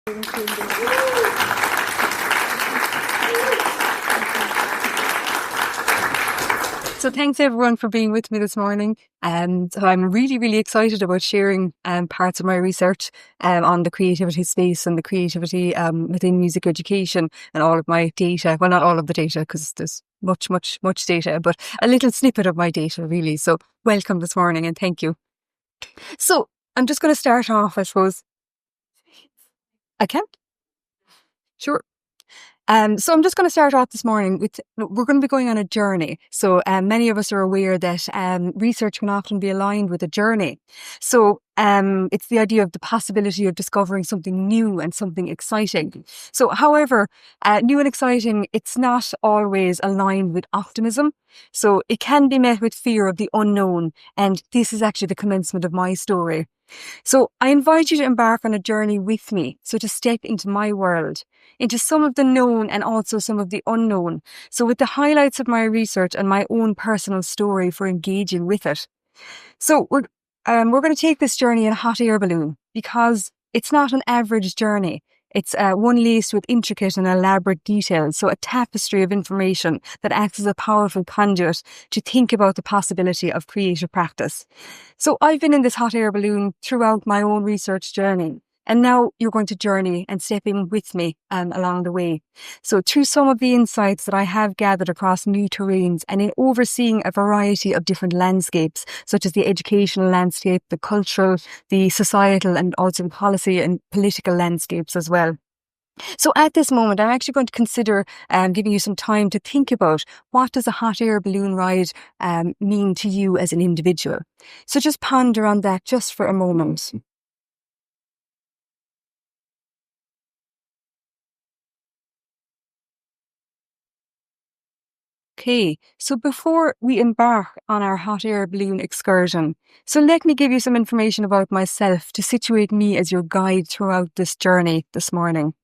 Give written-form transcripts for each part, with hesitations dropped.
So thanks everyone for being with me this morning. So I'm really, really excited about sharing parts of my research on the creativity space and the creativity within music education and all of my data. Well, not all of the data because there's much data, but a little snippet of my data really. So welcome this morning and thank you. So I'm just going to start off, I suppose. I can? Sure. So I'm just going to start off this morning with, we're going to be going on a journey. So many of us are aware that research can often be aligned with a journey. So it's the idea of the possibility of discovering something new and something exciting. So however, new and exciting, it's not always aligned with optimism. So it can be met with fear of the unknown. And this is actually the commencement of my story. So I invite you to embark on a journey with me. So to step into my world, into some of the known and also some of the unknown. So with the highlights of my research and my own personal story for engaging with it. So we're going to take this journey in a hot air balloon because it's not an average journey. It's one laced with intricate and elaborate details, so a tapestry of information that acts as a powerful conduit to think about the possibility of creative practice. So I've been in this hot air balloon throughout my own research journey, and now you're going to journey and step in with me along the way. So through some of the insights that I have gathered across new terrains and in overseeing a variety of different landscapes, such as the educational landscape, the cultural, the societal, and also policy and political landscapes as well. So at this moment, I'm actually going to consider giving you some time to think about what does a hot air balloon ride mean to you as an individual. So just ponder on that just for a moment. Okay, so before we embark on our hot air balloon excursion, so let me give you some information about myself to situate me as your guide throughout this journey this morning.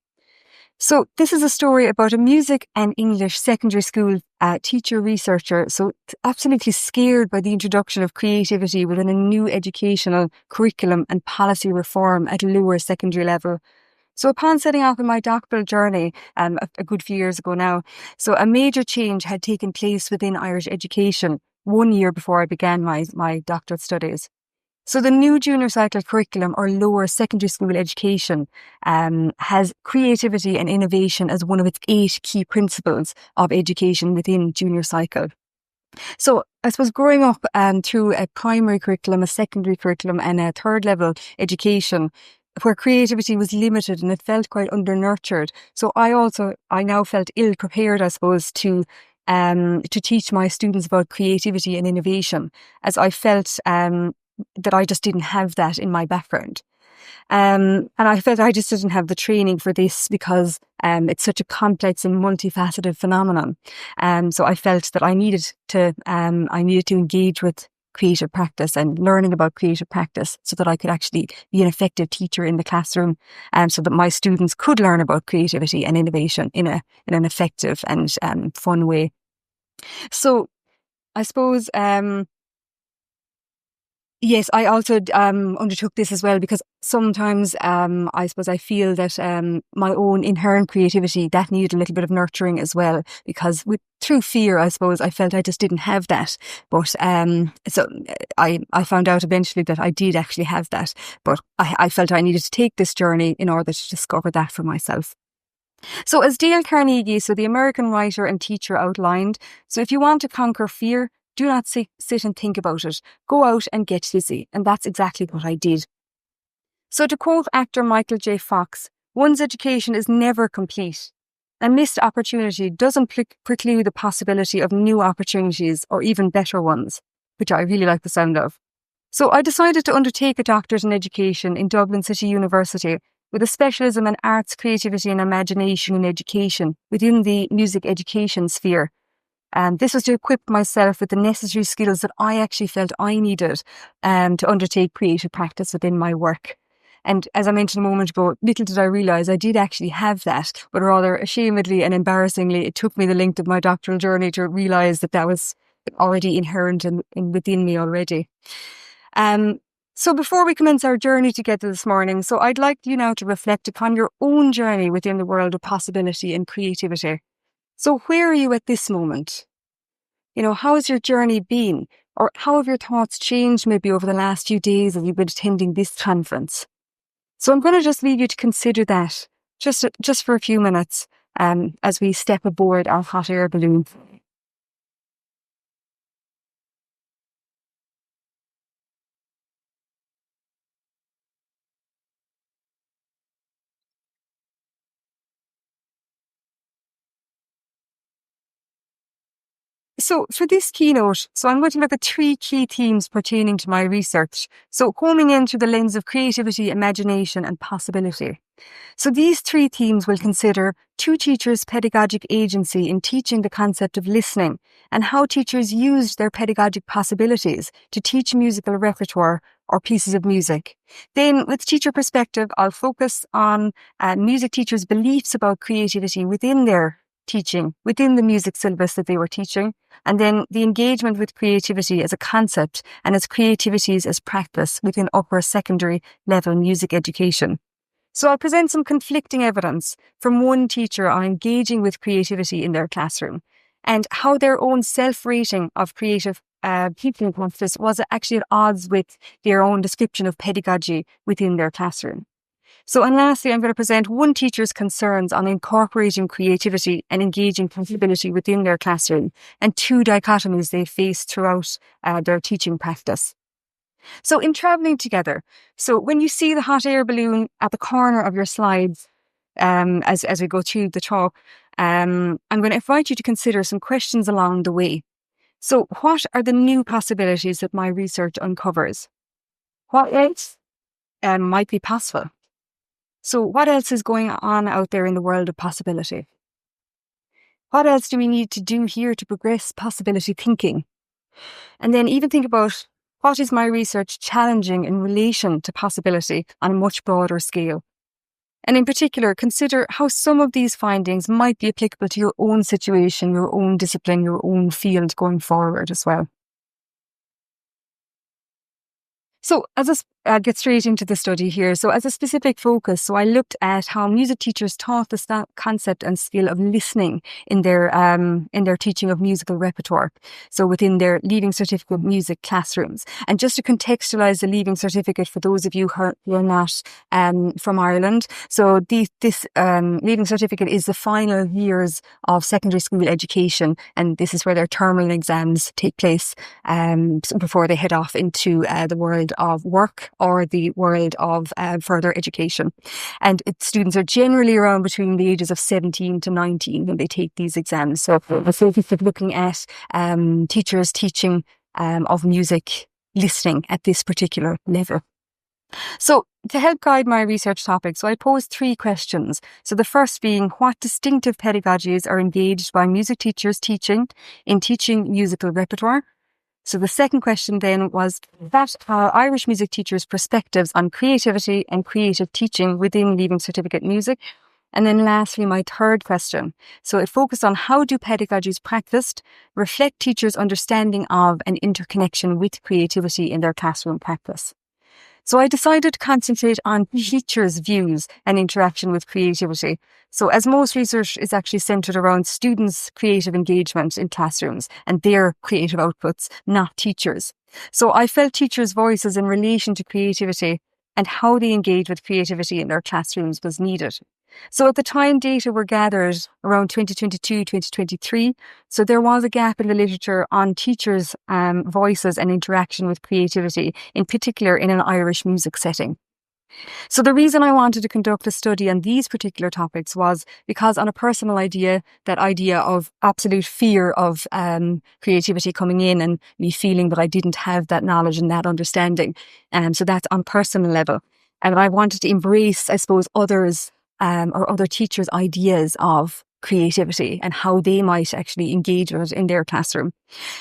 So this is a story about a music and English secondary school teacher researcher, so absolutely scared by the introduction of creativity within a new educational curriculum and policy reform at a lower secondary level. So upon setting off on my doctoral journey a good few years ago now, so a major change had taken place within Irish education 1 year before I began my doctorate studies. So the new junior cycle curriculum or lower secondary school education has creativity and innovation as one of its 8 key principles of education within junior cycle. So I suppose growing up through a primary curriculum, a secondary curriculum and a third level education, where creativity was limited and it felt quite under-nurtured. So I now felt ill-prepared, I suppose, to teach my students about creativity and innovation, as I felt that I just didn't have that in my background. And I felt I just didn't have the training for this because it's such a complex and multifaceted phenomenon. So I felt that I needed to engage with creative practice and learning about creative practice so that I could actually be an effective teacher in the classroom, so that my students could learn about creativity and innovation in an effective and fun way. So I suppose yes, I also undertook this as well because sometimes I suppose I feel that my own inherent creativity, that needed a little bit of nurturing as well, because through fear, I suppose I felt I just didn't have that. But so I found out eventually that I did actually have that, but I felt I needed to take this journey in order to discover that for myself. So as Dale Carnegie, so the American writer and teacher, outlined, so if you want to conquer fear, do not sit and think about it. Go out and get busy. And that's exactly what I did. So to quote actor Michael J. Fox, one's education is never complete. A missed opportunity doesn't preclude the possibility of new opportunities or even better ones, which I really like the sound of. So I decided to undertake a doctorate in education in Dublin City University with a specialism in arts, creativity and imagination in education within the music education sphere. And this was to equip myself with the necessary skills that I actually felt I needed to undertake creative practice within my work. And as I mentioned a moment ago, little did I realise I did actually have that, but rather ashamedly and embarrassingly, it took me the length of my doctoral journey to realise that was already inherent and within me already. So before we commence our journey together this morning, so I'd like you now to reflect upon your own journey within the world of possibility and creativity. So where are you at this moment? How has your journey been? Or how have your thoughts changed maybe over the last few days as you've been attending this conference? So I'm going to just leave you to consider that just for a few minutes as we step aboard our hot air balloon. So for this keynote, I'm going to look at 3 key themes pertaining to my research. So homing in through the lens of creativity, imagination and possibility. So these 3 themes will consider 2 teachers' pedagogic agency in teaching the concept of listening and how teachers used their pedagogic possibilities to teach musical repertoire or pieces of music. Then with teacher perspective, I'll focus on music teachers' beliefs about creativity within their teaching, within the music syllabus that they were teaching, and then the engagement with creativity as a concept and as creativities as practice within upper secondary level music education. So I'll present some conflicting evidence from one teacher on engaging with creativity in their classroom and how their own self-rating of creative teaching practice was actually at odds with their own description of pedagogy within their classroom. So, and lastly, I'm going to present one teacher's concerns on incorporating creativity and engaging possibility within their classroom and 2 dichotomies they face throughout their teaching practice. So in travelling together, so when you see the hot air balloon at the corner of your slides as we go through the talk, I'm going to invite you to consider some questions along the way. So what are the new possibilities that my research uncovers? What else might be possible? So what else is going on out there in the world of possibility? What else do we need to do here to progress possibility thinking? And then even think about what is my research challenging in relation to possibility on a much broader scale? And in particular, consider how some of these findings might be applicable to your own situation, your own discipline, your own field going forward as well. So I'll get straight into the study here. So as a specific focus, so I looked at how music teachers taught the concept and skill of listening in their teaching of musical repertoire. So within their Leaving Certificate music classrooms. And just to contextualise the Leaving Certificate for those of you who are not from Ireland. So this Leaving Certificate is the final years of secondary school education. And this is where their terminal exams take place before they head off into the world of work or the world of further education. And students are generally around between the ages of 17 to 19 when they take these exams. So the focus of looking at teachers teaching of music listening at this particular level. So to help guide my research topic, so I posed 3 questions. So the first being, what distinctive pedagogies are engaged by music teachers teaching in teaching musical repertoire? So the second question then was that Irish music teachers' perspectives on creativity and creative teaching within Leaving Certificate music. And then lastly, my third question. So it focused on how do pedagogies practiced reflect teachers' understanding of an interconnection with creativity in their classroom practice. So I decided to concentrate on teachers' views and interaction with creativity. So as most research is actually centred around students' creative engagement in classrooms and their creative outputs, not teachers. So I felt teachers' voices in relation to creativity and how they engage with creativity in their classrooms was needed. So at the time data were gathered around 2022, 2023. So there was a gap in the literature on teachers' voices and interaction with creativity, in particular in an Irish music setting. So the reason I wanted to conduct a study on these particular topics was because on a personal idea, that idea of absolute fear of creativity coming in and me feeling that I didn't have that knowledge and that understanding. So that's on personal level. And I wanted to embrace, I suppose, others or other teachers' ideas of creativity and how they might actually engage with it in their classroom.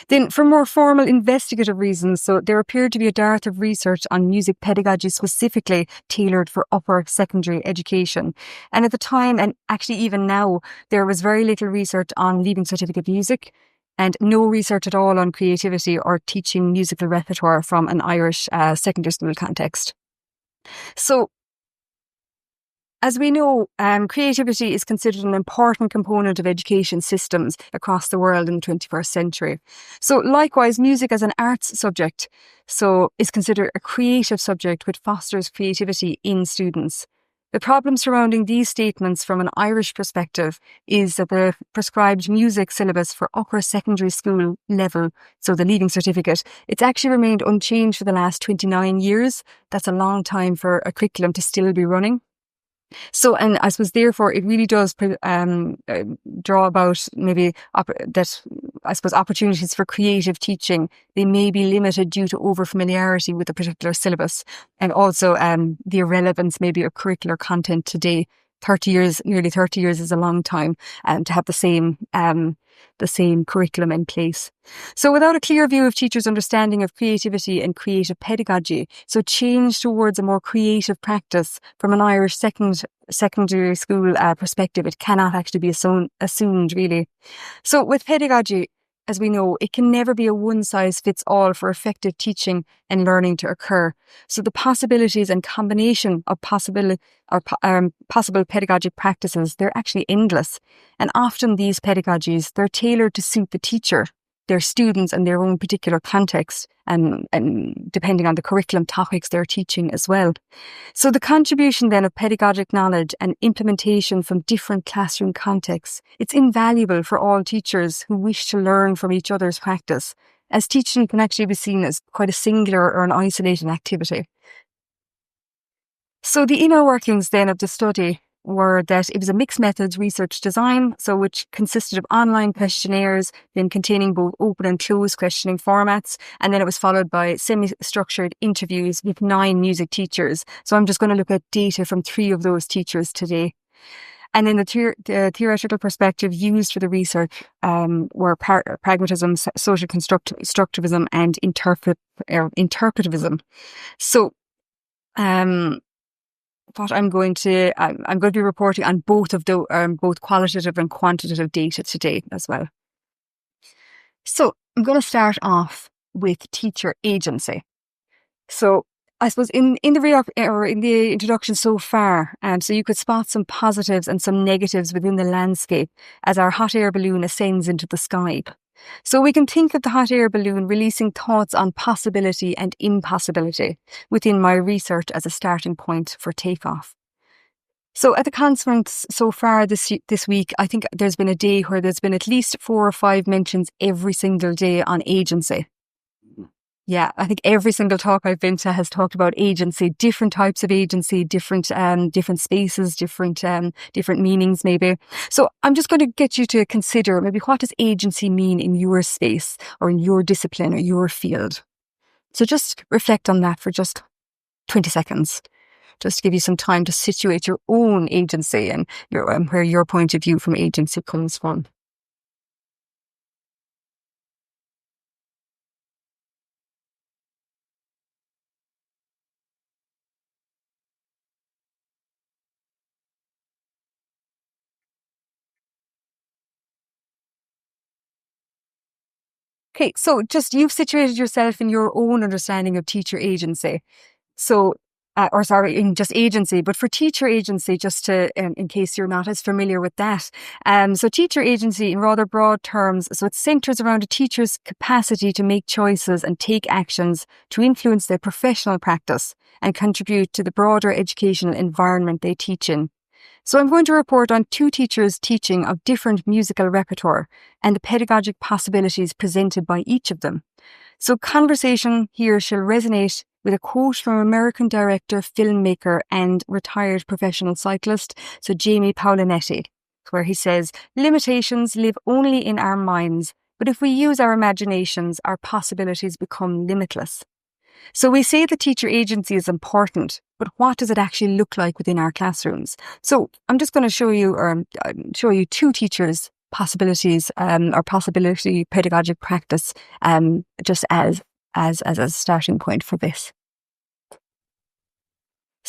Then for more formal investigative reasons, so there appeared to be a dearth of research on music pedagogy specifically tailored for upper secondary education. And at the time, and actually even now, there was very little research on Leaving Certificate music. and no research at all on creativity or teaching musical repertoire from an Irish secondary school context. So, as we know, creativity is considered an important component of education systems across the world in the 21st century. So likewise, music as an arts subject is considered a creative subject which fosters creativity in students. The problem surrounding these statements from an Irish perspective is that the prescribed music syllabus for upper secondary school level, so the Leaving Certificate, it's actually remained unchanged for the last 29 years. That's a long time for a curriculum to still be running. So, and I suppose therefore it really does draw about maybe opportunities for creative teaching. They may be limited due to overfamiliarity with a particular syllabus, and also the irrelevance maybe of curricular content today. Nearly 30 years is a long time to have the same curriculum in place. So without a clear view of teachers' understanding of creativity and creative pedagogy, so change towards a more creative practice from an Irish secondary school perspective, it cannot actually be assumed really. So with pedagogy, as we know, it can never be a one-size-fits-all for effective teaching and learning to occur. So the possibilities and combination of possible pedagogic practices, they're actually endless. And often these pedagogies, they're tailored to suit the teacher, their students and their own particular context, and depending on the curriculum topics they're teaching as well. So the contribution then of pedagogic knowledge and implementation from different classroom contexts, it's invaluable for all teachers who wish to learn from each other's practice, as teaching can actually be seen as quite a singular or an isolated activity. So the inner workings then of the study were that it was a mixed methods research design, so which consisted of online questionnaires, then containing both open and closed questioning formats, and then it was followed by semi-structured interviews with 9 music teachers. So I'm just going to look at data from 3 of those teachers today. And then the theoretical perspective used for the research were pragmatism, social constructivism, and interpretivism. So, what I'm going to be reporting on both of the both qualitative and quantitative data today as well. So I'm going to start off with teacher agency. So I suppose in the introduction so far, so you could spot some positives and some negatives within the landscape as our hot air balloon ascends into the sky. So we can think of the hot air balloon releasing thoughts on possibility and impossibility within my research as a starting point for takeoff. So at the conference so far this week, I think there's been a day where there's been at least 4 or 5 mentions every single day on agency. Yeah, I think every single talk I've been to has talked about agency, different types of agency, different spaces, different meanings maybe. So I'm just going to get you to consider maybe what does agency mean in your space or in your discipline or your field. So just reflect on that for just 20 seconds, just to give you some time to situate your own agency and where your point of view from agency comes from. Okay, so you've situated yourself in your own understanding of teacher agency. So, in just agency, but for teacher agency, just to, in case you're not as familiar with that. So teacher agency in rather broad terms, so it centres around a teacher's capacity to make choices and take actions to influence their professional practice and contribute to the broader educational environment they teach in. So I'm going to report on 2 teachers' teaching of different musical repertoire and the pedagogic possibilities presented by each of them. So conversation here shall resonate with a quote from American director, filmmaker and retired professional cyclist, so Jamie Paolinetti, where he says, "Limitations live only in our minds, but if we use our imaginations, our possibilities become limitless." So we say the teacher agency is important, but what does it actually look like within our classrooms? So I'm just going to show you 2 teachers' possibilities or possibility pedagogic practice just as a starting point for this.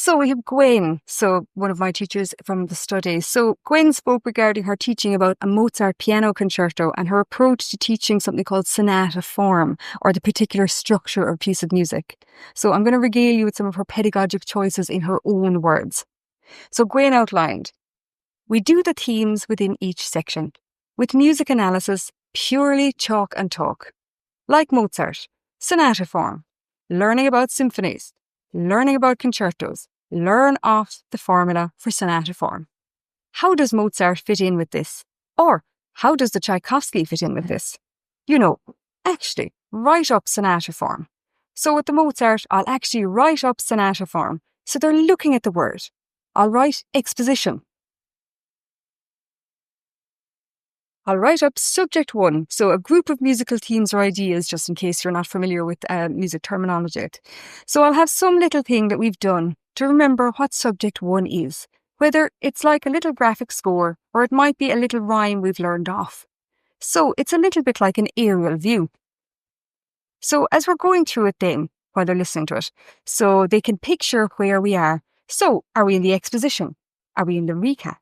So we have Gwen, so one of my teachers from the study. So Gwen spoke regarding her teaching about a Mozart piano concerto and her approach to teaching something called sonata form, or the particular structure of a piece of music. So I'm going to regale you with some of her pedagogic choices in her own words. So Gwen outlined, we do the themes within each section, with music analysis purely chalk and talk. Like Mozart, sonata form, learning about symphonies, learning about concertos, learn off the formula for sonata form. How does Mozart fit in with this? Or how does the Tchaikovsky fit in with this? Actually, write up sonata form. So with the Mozart, I'll actually write up sonata form. So they're looking at the word. I'll write exposition. I'll write up subject 1, so a group of musical themes or ideas, just in case you're not familiar with music terminology. So I'll have some little thing that we've done to remember what subject 1 is, whether it's like a little graphic score or it might be a little rhyme we've learned off. So it's a little bit like an aerial view. So as we're going through it then, while they're listening to it, so they can picture where we are. So are we in the exposition? Are we in the recap?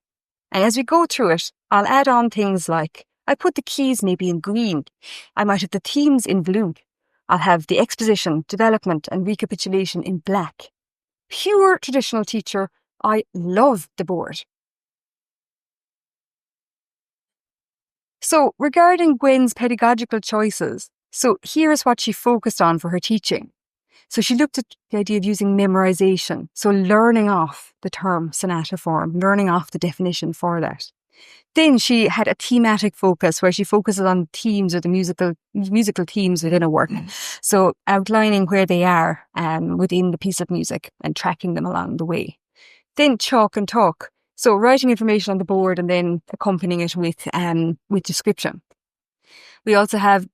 And as we go through it, I'll add on things like, I put the keys maybe in green. I might have the themes in blue. I'll have the exposition, development and recapitulation in black. Pure traditional teacher, I love the board. So regarding Gwen's pedagogical choices, so here's what she focused on for her teaching. So she looked at the idea of using memorization, so learning off the term sonata form, learning off the definition for that. Then she had a thematic focus where she focuses on themes or the musical themes within a work. So outlining where they are within the piece of music and tracking them along the way. Then chalk and talk. So writing information on the board and then accompanying it with description. We also have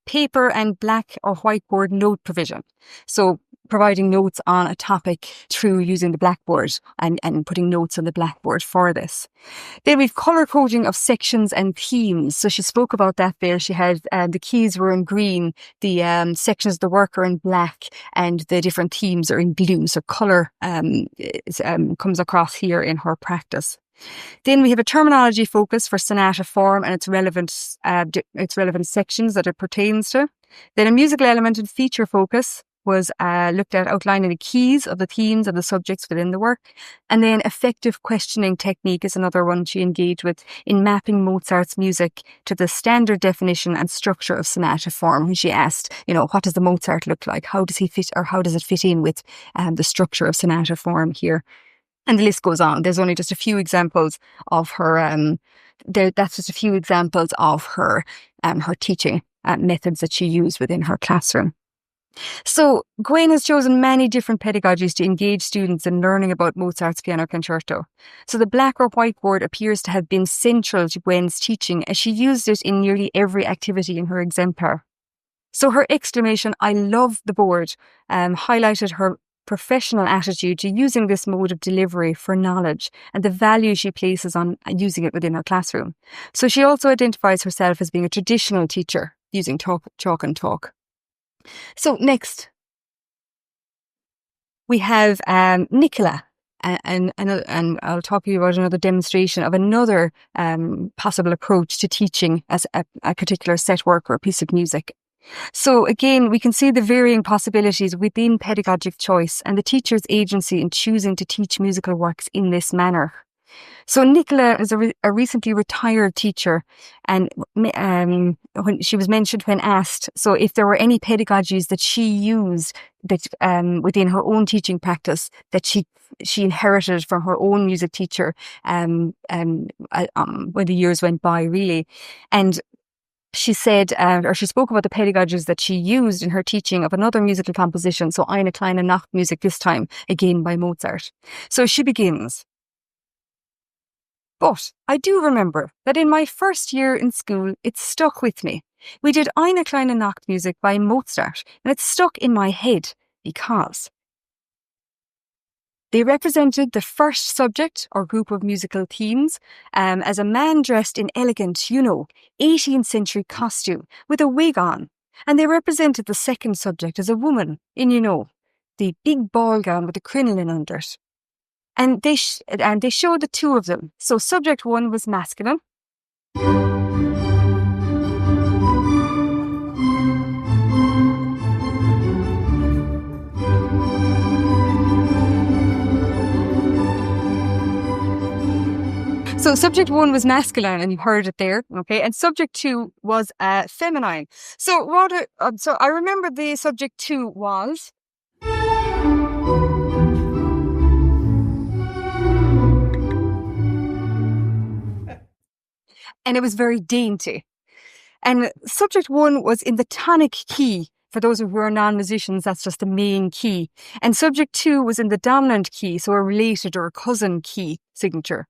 paper and black or whiteboard note provision. So providing notes on a topic through using the blackboard and putting notes on the blackboard for this. Then we've colour coding of sections and themes. So she spoke about that there. She had the keys were in green, the sections of the work are in black, and the different themes are in blue. So colour comes across here in her practice. Then we have a terminology focus for sonata form and its relevant sections that it pertains to. Then a musical element and feature focus was looked at outlining the keys of the themes of the subjects within the work. And then effective questioning technique is another one she engaged with in mapping Mozart's music to the standard definition and structure of sonata form. When she asked, what does the Mozart look like? How does he fit, or how does it fit in with the structure of sonata form here? And the list goes on. There's only just a few examples of her. That's just a few examples of her teaching methods that she used within her classroom. So Gwen has chosen many different pedagogies to engage students in learning about Mozart's piano concerto. So the black or whiteboard appears to have been central to Gwen's teaching, as she used it in nearly every activity in her exemplar. So her exclamation, "I love the board," highlighted her professional attitude to using this mode of delivery for knowledge and the value she places on using it within her classroom. So she also identifies herself as being a traditional teacher using chalk and talk. So next, we have Nicola, and I'll talk to you about another demonstration of another possible approach to teaching as a particular set work or a piece of music. So again, we can see the varying possibilities within pedagogic choice and the teacher's agency in choosing to teach musical works in this manner. So Nicola is a recently retired teacher, and when she was mentioned when asked, so if there were any pedagogies that she used that within her own teaching practice that she inherited from her own music teacher when the years went by, really, and she said, or she spoke about the pedagogies that she used in her teaching of another musical composition, so Eine kleine Nachtmusik, this time again by Mozart. So she begins. But I do remember that in my first year in school, it stuck with me. We did Eine kleine Nachtmusik by Mozart, and it stuck in my head because they represented the first subject or group of musical themes as a man dressed in elegant, 18th century costume with a wig on. And they represented the second subject as a woman in, the big ball gown with the crinoline under it. And they showed the two of them. So subject one was masculine. So subject one was masculine, and you heard it there, okay? And subject two was feminine. So so I remember the subject two was. And it was very dainty. And subject one was in the tonic key. For those who are non-musicians, that's just the main key. And subject two was in the dominant key, so a related or a cousin key signature.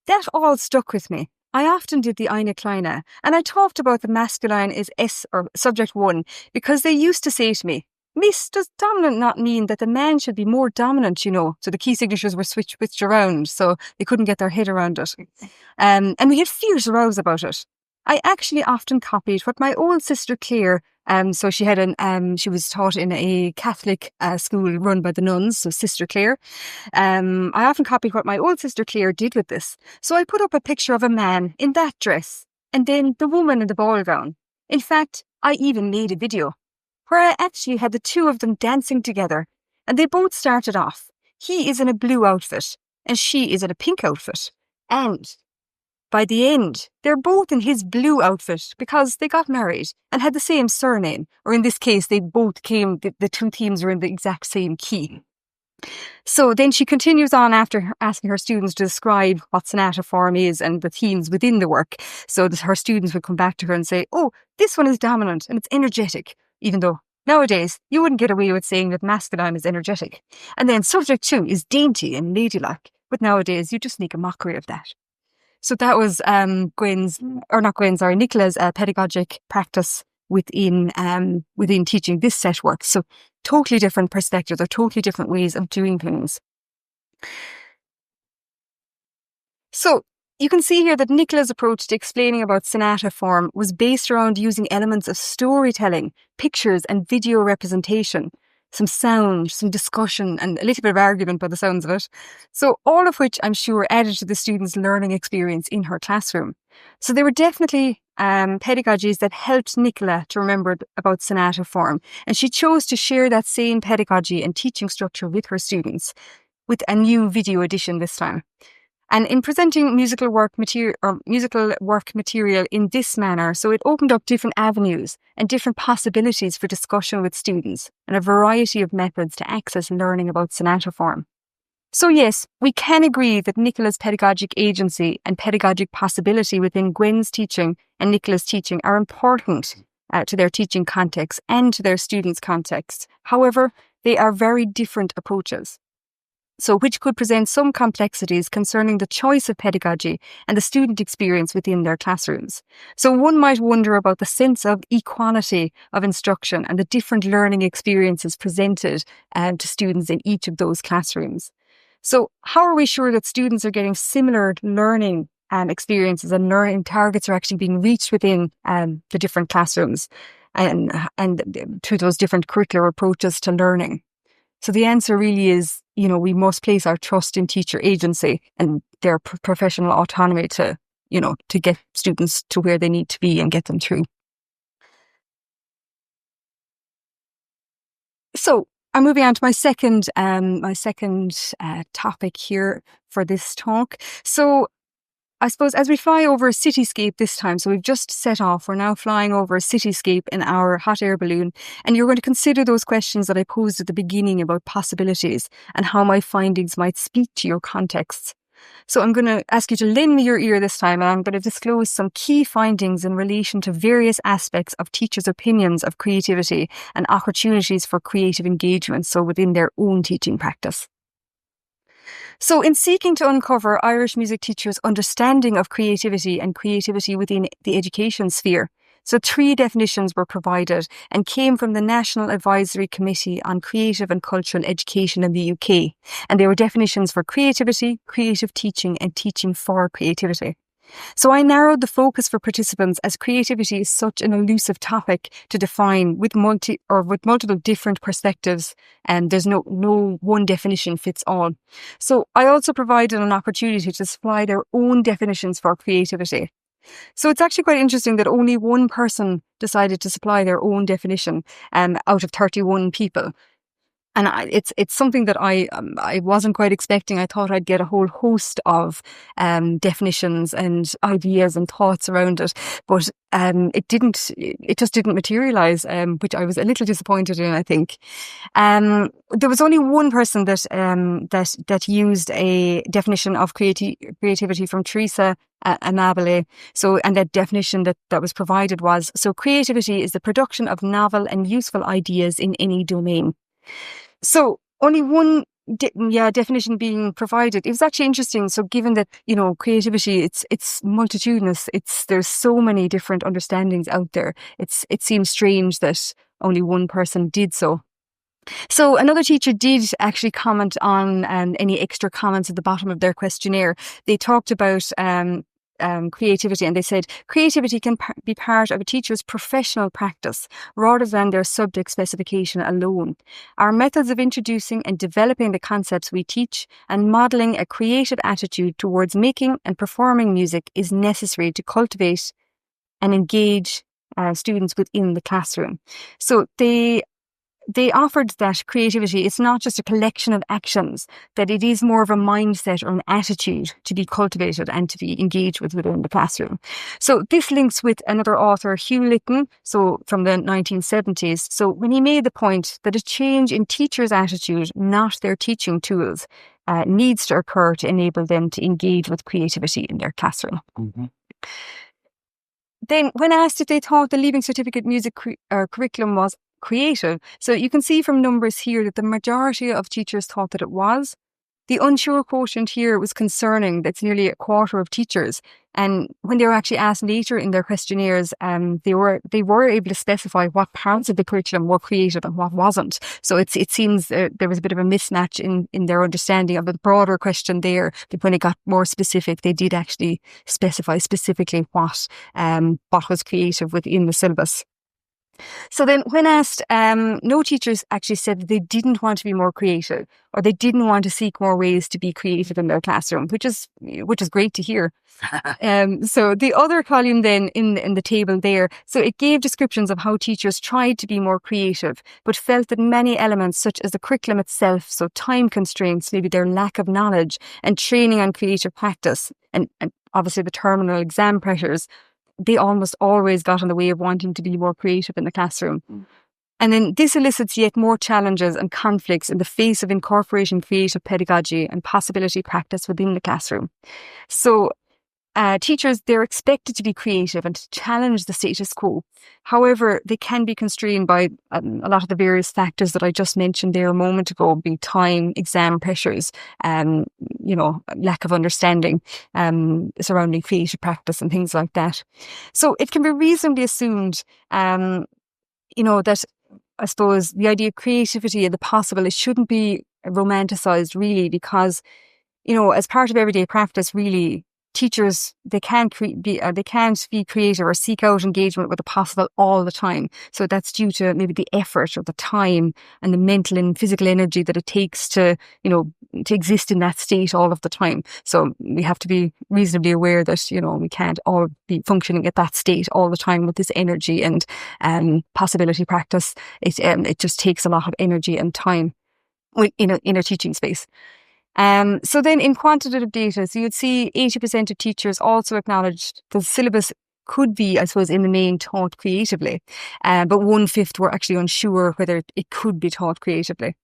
That all stuck with me. I often did the Eine Kleine, and I talked about the masculine is S or subject one because they used to say to me, Miss, does dominant not mean that the man should be more dominant, you know? So the key signatures were switched around, so they couldn't get their head around it. And we had fierce rows about it. I actually often copied what my old sister Claire, so she had she was taught in a Catholic school run by the nuns, so Sister Claire. I often copied what my old sister Claire did with this. So I put up a picture of a man in that dress, and then the woman in the ball gown. In fact, I even made a video where I actually had the two of them dancing together, and they both started off. He is in a blue outfit, and she is in a pink outfit. And by the end, they're both in his blue outfit because they got married and had the same surname. Or in this case, they both the two themes were in the exact same key. So then she continues on after asking her students to describe what sonata form is and the themes within the work. So that her students would come back to her and say, oh, this one is dominant and it's energetic, even though nowadays you wouldn't get away with saying that masculine is energetic. And then subject two is dainty and ladylike. But nowadays you just make a mockery of that. So that was Nicola's pedagogic practice within teaching this set work. So totally different perspectives or totally different ways of doing things. So you can see here that Nicola's approach to explaining about sonata form was based around using elements of storytelling, pictures and video representation, some sound, some discussion, and a little bit of argument by the sounds of it. So all of which I'm sure added to the students' learning experience in her classroom. So there were definitely pedagogies that helped Nicola to remember about sonata form, and she chose to share that same pedagogy and teaching structure with her students with a new video edition this time. And in presenting musical work material in this manner, so it opened up different avenues and different possibilities for discussion with students and a variety of methods to access learning about sonata form. So yes, we can agree that Nicola's pedagogic agency and pedagogic possibility within Gwen's teaching and Nicola's teaching are important to their teaching context and to their students' context. However, they are very different approaches. So which could present some complexities concerning the choice of pedagogy and the student experience within their classrooms. So one might wonder about the sense of equality of instruction and the different learning experiences presented to students in each of those classrooms. So how are we sure that students are getting similar learning experiences and learning targets are actually being reached within the different classrooms and through those different curricular approaches to learning? So the answer really is, we must place our trust in teacher agency and their professional autonomy to get students to where they need to be and get them through. So I'm moving on to my second topic here for this talk. So I suppose as we fly over a cityscape this time, so we've just set off, we're now flying over a cityscape in our hot air balloon, and you're going to consider those questions that I posed at the beginning about possibilities and how my findings might speak to your contexts. So I'm going to ask you to lend me your ear this time, and I'm going to disclose some key findings in relation to various aspects of teachers' opinions of creativity and opportunities for creative engagement, so within their own teaching practice. So in seeking to uncover Irish music teachers' understanding of creativity and creativity within the education sphere, so 3 definitions were provided and came from the National Advisory Committee on Creative and Cultural Education in the UK. And they were definitions for creativity, creative teaching and teaching for creativity. So I narrowed the focus for participants as creativity is such an elusive topic to define with multiple different perspectives, and there's no one definition fits all. So I also provided an opportunity to supply their own definitions for creativity. So it's actually quite interesting that only one person decided to supply their own definition out of 31 people. And it's something that I wasn't quite expecting. I thought I'd get a whole host of definitions and ideas and thoughts around it, but it didn't. It just didn't materialize, which I was a little disappointed in. I think there was only one person that used a definition of creativity from Teresa Amabile. So, and that definition that was provided was: so creativity is the production of novel and useful ideas in any domain. So only one definition being provided. It was actually interesting. So given that, creativity, it's multitudinous. There's so many different understandings out there. It seems strange that only one person did so. So another teacher did actually comment on any extra comments at the bottom of their questionnaire. They talked about creativity, and they said creativity can be part of a teacher's professional practice rather than their subject specification alone. Our methods of introducing and developing the concepts we teach and modelling a creative attitude towards making and performing music is necessary to cultivate and engage students within the classroom. So they offered that creativity, it's not just a collection of actions, that it is more of a mindset or an attitude to be cultivated and to be engaged with within the classroom. So this links with another author, Hugh Lytton, so from the 1970s. So when he made the point that a change in teachers' attitude, not their teaching tools, needs to occur to enable them to engage with creativity in their classroom. Mm-hmm. Then when asked if they thought the Leaving Certificate music curriculum was creative, so you can see from numbers here that the majority of teachers thought that it was. The unsure quotient here was concerning. That's nearly a quarter of teachers. And when they were actually asked later in their questionnaires, they were able to specify what parts of the curriculum were creative and what wasn't. So it seems there was a bit of a mismatch in their understanding of the broader question there. But when it got more specific, they did actually specify specifically what was creative within the syllabus. So then when asked, no teachers actually said that they didn't want to be more creative or they didn't want to seek more ways to be creative in their classroom, which is great to hear. So the other column then in the table there, so it gave descriptions of how teachers tried to be more creative, but felt that many elements such as the curriculum itself, so time constraints, maybe their lack of knowledge and training on creative practice, and obviously the terminal exam pressures, they almost always got in the way of wanting to be more creative in the classroom. And then this elicits yet more challenges and conflicts in the face of incorporating creative pedagogy and possibility practice within the classroom. So teachers, they're expected to be creative and to challenge the status quo. However, they can be constrained by a lot of the various factors that I just mentioned there a moment ago, being time, exam pressures, lack of understanding surrounding creative practice and things like that. So it can be reasonably assumed, that I suppose the idea of creativity and the possible, it shouldn't be romanticized really, because, as part of everyday practice, really, teachers, they can't be creative or seek out engagement with the possible all the time. So that's due to maybe the effort or the time and the mental and physical energy that it takes to exist in that state all of the time. So we have to be reasonably aware that, we can't all be functioning at that state all the time with this energy and possibility practice. It just takes a lot of energy and time in a teaching space. So then in quantitative data, so you'd see 80% of teachers also acknowledged the syllabus could be, I suppose, in the main taught creatively, but 1/5 were actually unsure whether it could be taught creatively.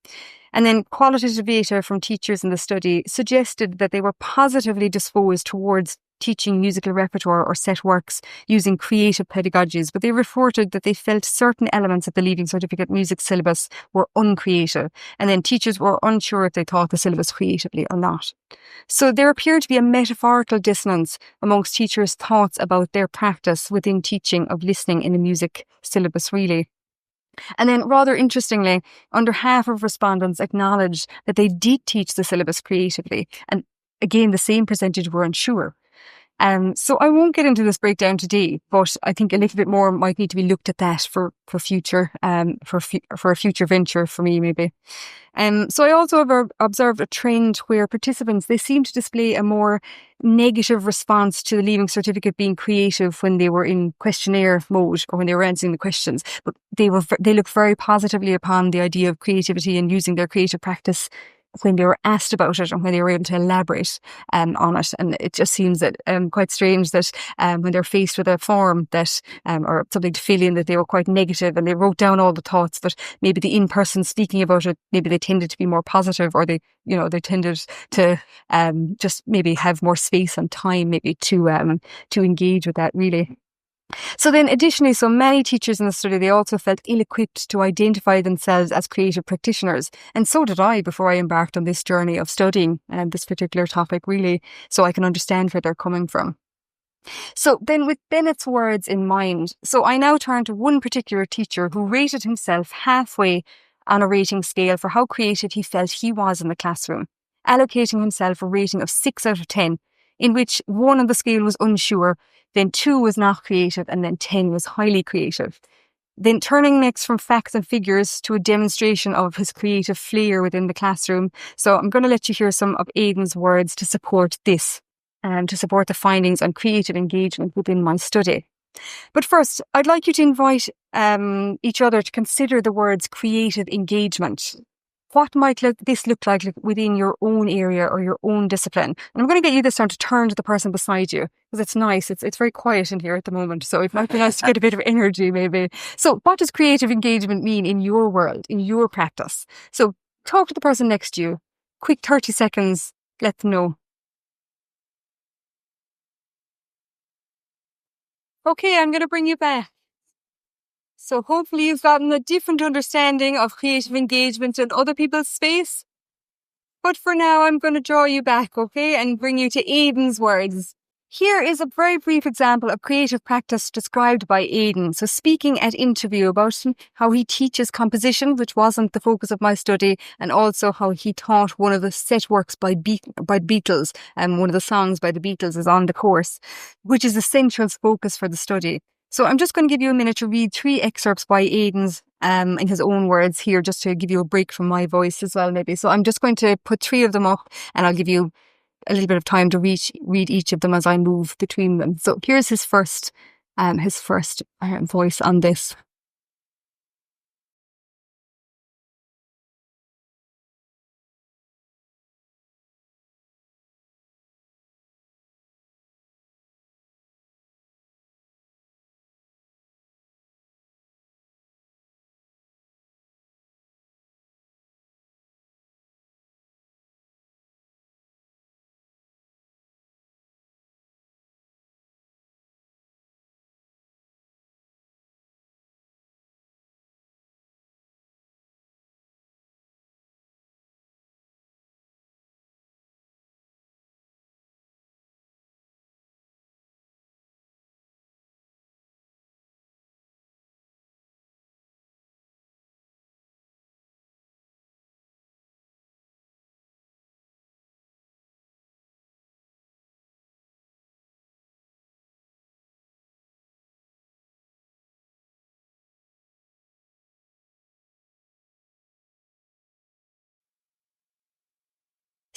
And then qualitative data from teachers in the study suggested that they were positively disposed towards teaching musical repertoire or set works using creative pedagogies, but they reported that they felt certain elements of the Leaving Certificate music syllabus were uncreative, and then teachers were unsure if they taught the syllabus creatively or not. So there appeared to be a metaphorical dissonance amongst teachers' thoughts about their practice within teaching of listening in the music syllabus, really. And then, rather interestingly, under half of respondents acknowledged that they did teach the syllabus creatively, and again, the same percentage were unsure. So I won't get into this breakdown today, but I think a little bit more might need to be looked at that for future, for a future venture for me, maybe. So I also have observed a trend where participants, they seem to display a more negative response to the Leaving Certificate being creative when they were in questionnaire mode or when they were answering the questions. But they look very positively upon the idea of creativity and using their creative practice when they were asked about it and when they were able to elaborate on it. And it just seems that quite strange that when they're faced with a form that or something to fill in, that they were quite negative and they wrote down all the thoughts, but maybe the in-person speaking about it, maybe they tended to be more positive, or they tended to just maybe have more space and time maybe to engage with that, really. So then additionally, so many teachers in the study, they also felt ill-equipped to identify themselves as creative practitioners. And so did I before I embarked on this journey of studying this particular topic, really, so I can understand where they're coming from. So then with Bennett's words in mind, so I now turn to one particular teacher who rated himself halfway on a rating scale for how creative he felt he was in the classroom, allocating himself a rating of 6 out of 10, in which 1 on the scale was unsure, then 2 was not creative, and then 10 was highly creative. Then turning next from facts and figures to a demonstration of his creative flair within the classroom. So I'm going to let you hear some of Aidan's words to support this, and to support the findings on creative engagement within my study. But first, I'd like you to invite each other to consider the words creative engagement. What might this look like within your own area or your own discipline? And I'm going to get you this time to turn to the person beside you, because it's nice. It's very quiet in here at the moment, so it might be nice to get a bit of energy maybe. So what does creative engagement mean in your world, in your practice? So talk to the person next to you. Quick 30 seconds, let them know. Okay, I'm going to bring you back. So hopefully you've gotten a different understanding of creative engagement in other people's space. But for now, I'm going to draw you back, okay, and bring you to Aidan's words. Here is a very brief example of creative practice described by Aidan. So speaking at interview about how he teaches composition, which wasn't the focus of my study, and also how he taught one of the set works by Beatles, and one of the songs by the Beatles is on the course, which is the central focus for the study. So I'm just going to give you a minute to read 3 excerpts by Aidan's in his own words here, just to give you a break from my voice as well, maybe. So I'm just going to put 3 of them up, and I'll give you a little bit of time to read each of them as I move between them. So here's his first voice on this.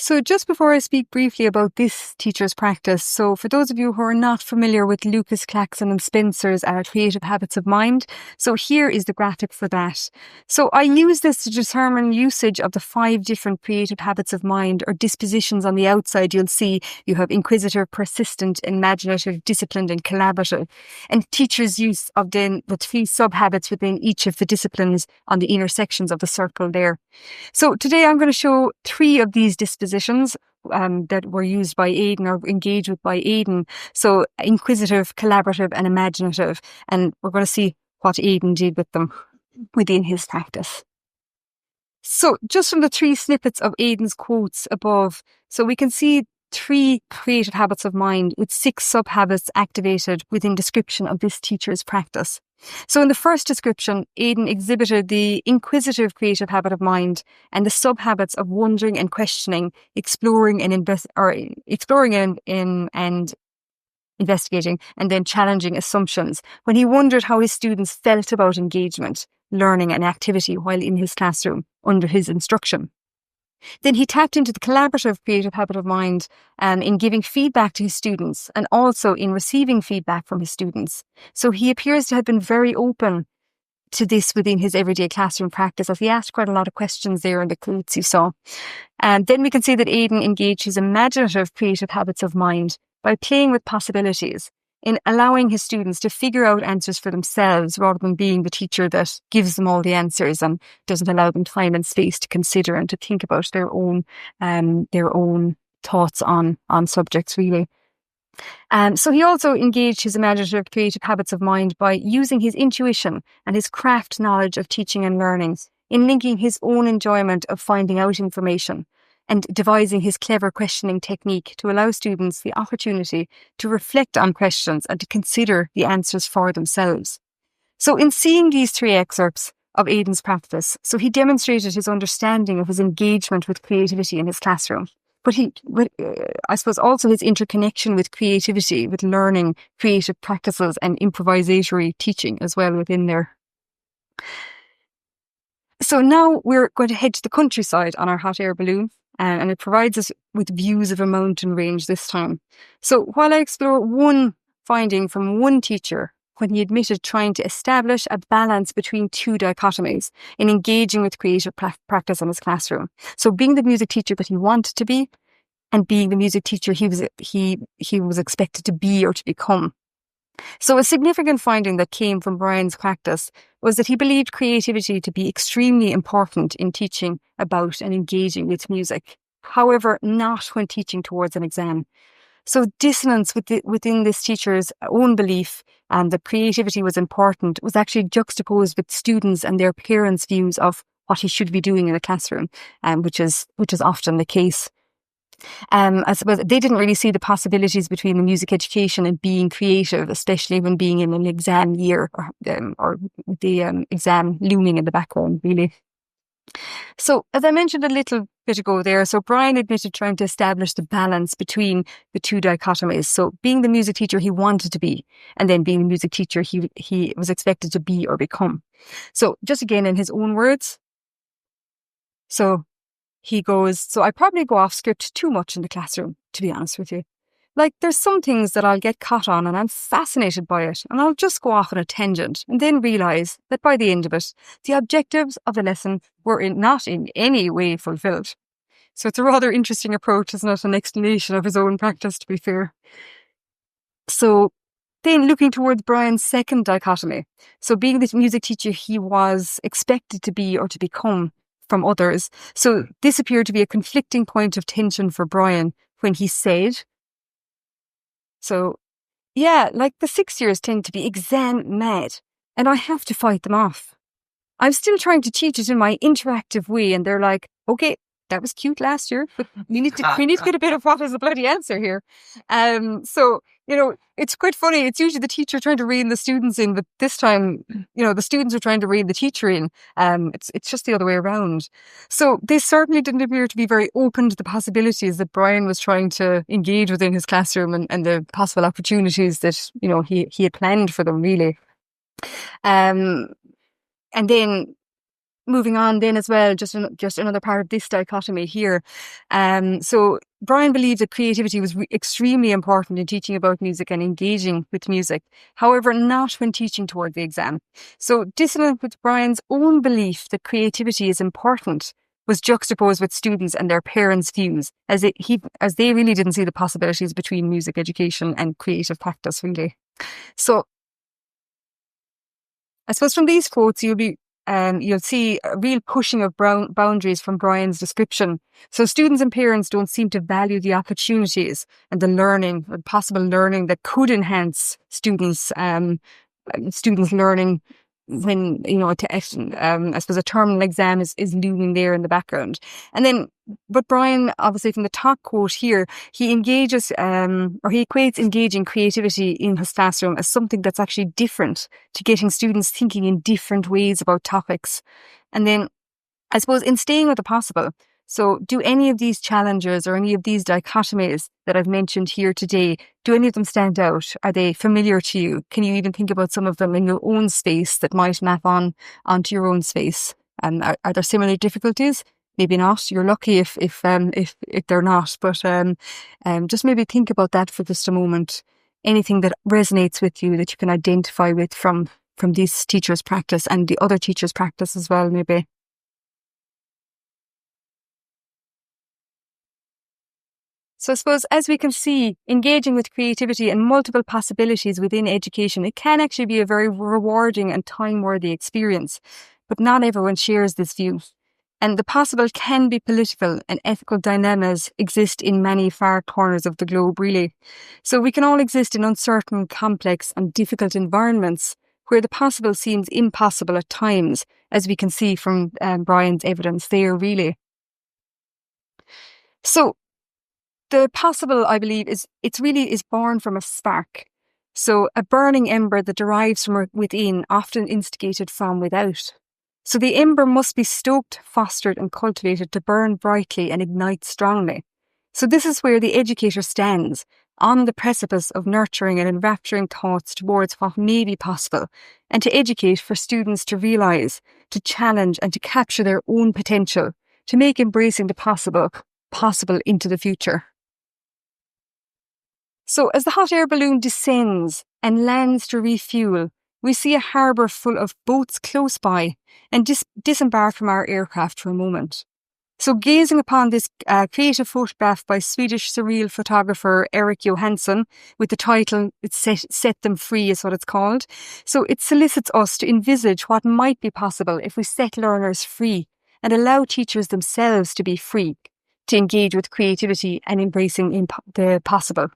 So just before I speak briefly about this teacher's practice, so for those of you who are not familiar with Lucas Claxon and Spencer's Creative Habits of Mind, so here is the graphic for that. So I use this to determine usage of the 5 different creative habits of mind, or dispositions. On the outside you'll see you have inquisitive, persistent, imaginative, disciplined and collaborative. And teachers' use of then the 3 sub-habits within each of the disciplines on the intersections of the circle there. So today I'm going to show 3 of these dispositions that were used by Aidan, or engaged with by Aidan. So inquisitive, collaborative and imaginative. And we're going to see what Aidan did with them within his practice. So just from the 3 snippets of Aidan's quotes above, so we can see 3 creative habits of mind with 6 sub-habits activated within description of this teacher's practice. So in the first description, Aidan exhibited the inquisitive creative habit of mind and the sub-habits of wondering and questioning, exploring and investigating, and then challenging assumptions when he wondered how his students felt about engagement, learning and activity while in his classroom under his instruction. Then he tapped into the collaborative creative habit of mind in giving feedback to his students and also in receiving feedback from his students. So he appears to have been very open to this within his everyday classroom practice, as he asked quite a lot of questions there in the quotes you saw. And then we can see that Aidan engaged his imaginative creative habits of mind by playing with possibilities, in allowing his students to figure out answers for themselves rather than being the teacher that gives them all the answers and doesn't allow them time and space to consider and to think about their own thoughts on subjects, really. So he also engaged his imaginative creative habits of mind by using his intuition and his craft knowledge of teaching and learning in linking his own enjoyment of finding out information and devising his clever questioning technique to allow students the opportunity to reflect on questions and to consider the answers for themselves. So in seeing these three excerpts of Aidan's practice, so he demonstrated his understanding of his engagement with creativity in his classroom. But I suppose also his interconnection with creativity, with learning, creative practices and improvisatory teaching as well within there. So now we're going to head to the countryside on our hot air balloon, and it provides us with views of a mountain range this time. So while I explore one finding from one teacher when he admitted trying to establish a balance between two dichotomies in engaging with creative practice in his classroom. So being the music teacher that he wanted to be and being the music teacher he was expected to be or to become. So a significant finding that came from Brian's practice was that he believed creativity to be extremely important in teaching about and engaging with music. However, not when teaching towards an exam. So dissonance within this teacher's own belief and that creativity was important was actually juxtaposed with students and their parents' views of what he should be doing in a classroom, which is often the case. I suppose they didn't really see the possibilities between the music education and being creative, especially when being in an exam year or with the exam looming in the background, really. So, as I mentioned a little bit ago there, so Brian admitted trying to establish the balance between the two dichotomies. So, being the music teacher he wanted to be, and then being the music teacher he was expected to be or become. So, just again in his own words. So, he goes, so I probably go off script too much in the classroom, to be honest with you. Like, there's some things that I'll get caught on and I'm fascinated by it, and I'll just go off on a tangent and then realise that by the end of it, the objectives of the lesson were not in any way fulfilled. So it's a rather interesting approach, isn't it? An explanation of his own practice, to be fair. So then looking towards Brian's second dichotomy. So being the music teacher he was expected to be or to become from others. So this appeared to be a conflicting point of tension for Brian when he said, so yeah, like the 6 years tend to be exam mad and I have to fight them off. I'm still trying to teach it in my interactive way and they're like, okay, that was cute last year, but we need to get a bit of what is the bloody answer here. So, you know, it's quite funny. It's usually the teacher trying to rein the students in, but this time, you know, the students are trying to rein the teacher in. It's just the other way around. So they certainly didn't appear to be very open to the possibilities that Brian was trying to engage within his classroom and the possible opportunities that, you know, he had planned for them, really. And then moving on then as well, just another part of this dichotomy here. So Brian believed that creativity was extremely important in teaching about music and engaging with music. However, not when teaching toward the exam. So dissonant with Brian's own belief that creativity is important was juxtaposed with students and their parents' views, as they really didn't see the possibilities between music education and creative practice, really. So I suppose from these quotes, you'll see a real pushing of boundaries from Brian's description. So students and parents don't seem to value the opportunities and the learning, the possible learning that could enhance students' learning when, you know, I suppose a terminal exam is looming there in the background. And then, but Brian, obviously from the top quote here, he engages, or he equates engaging creativity in his classroom as something that's actually different to getting students thinking in different ways about topics. And then, I suppose in staying with the possible, So do any of these challenges or any of these dichotomies that I've mentioned here today, do any of them stand out? Are they familiar to you? Can you even think about some of them in your own space that might map onto your own space? Are there similar difficulties? Maybe not. You're lucky if they're not. But just maybe think about that for just a moment. Anything that resonates with you that you can identify with from this teacher's practice and the other teacher's practice as well, maybe. So I suppose, as we can see, engaging with creativity and multiple possibilities within education, it can actually be a very rewarding and time-worthy experience. But not everyone shares this view. And the possible can be political, and ethical dilemmas exist in many far corners of the globe, really. So we can all exist in uncertain, complex and difficult environments where the possible seems impossible at times, as we can see from Brian's evidence there, really. So the possible, I believe, is born from a spark. So a burning ember that derives from within, often instigated from without. So the ember must be stoked, fostered and cultivated to burn brightly and ignite strongly. So this is where the educator stands, on the precipice of nurturing and enrapturing thoughts towards what may be possible, and to educate for students to realise, to challenge and to capture their own potential, to make embracing the possible into the future. So as the hot air balloon descends and lands to refuel, we see a harbour full of boats close by and disembark from our aircraft for a moment. So gazing upon this creative photograph by Swedish surreal photographer Erik Johansson with the title Set Them Free is what it's called. So it solicits us to envisage what might be possible if we set learners free and allow teachers themselves to be free, to engage with creativity and embracing the possible.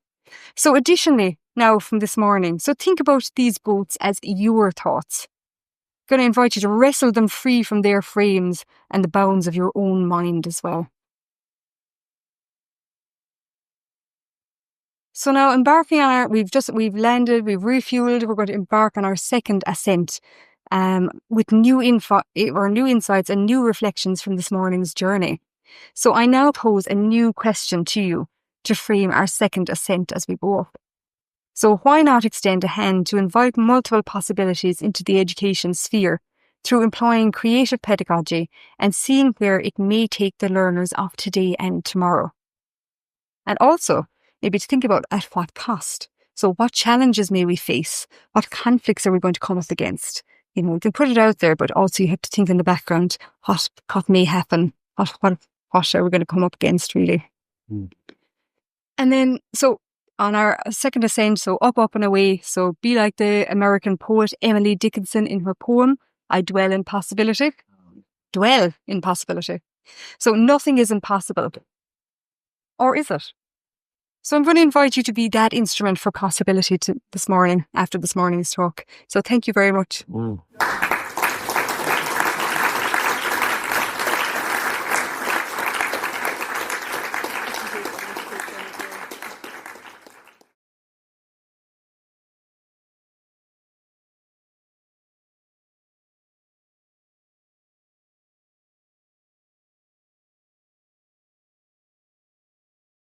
So additionally, now from this morning, so think about these boats as your thoughts. I'm going to invite you to wrestle them free from their frames and the bounds of your own mind as well. So now embarking on we've landed, we've refueled, we're going to embark on our second ascent with new insights and new reflections from this morning's journey. So I now pose a new question to you to frame our second ascent as we go up. So why not extend a hand to invite multiple possibilities into the education sphere through employing creative pedagogy and seeing where it may take the learners of today and tomorrow. And also, maybe to think about at what cost. So what challenges may we face? What conflicts are we going to come up against? You know, you can put it out there, but also you have to think in the background, what may happen? What are we going to come up against, really? And then, so on our second ascent, so up and away. So be like the American poet Emily Dickinson in her poem, I dwell in possibility. Dwell in possibility. So nothing is impossible. Or is it? So I'm going to invite you to be that instrument for possibility this morning, after this morning's talk. So thank you very much.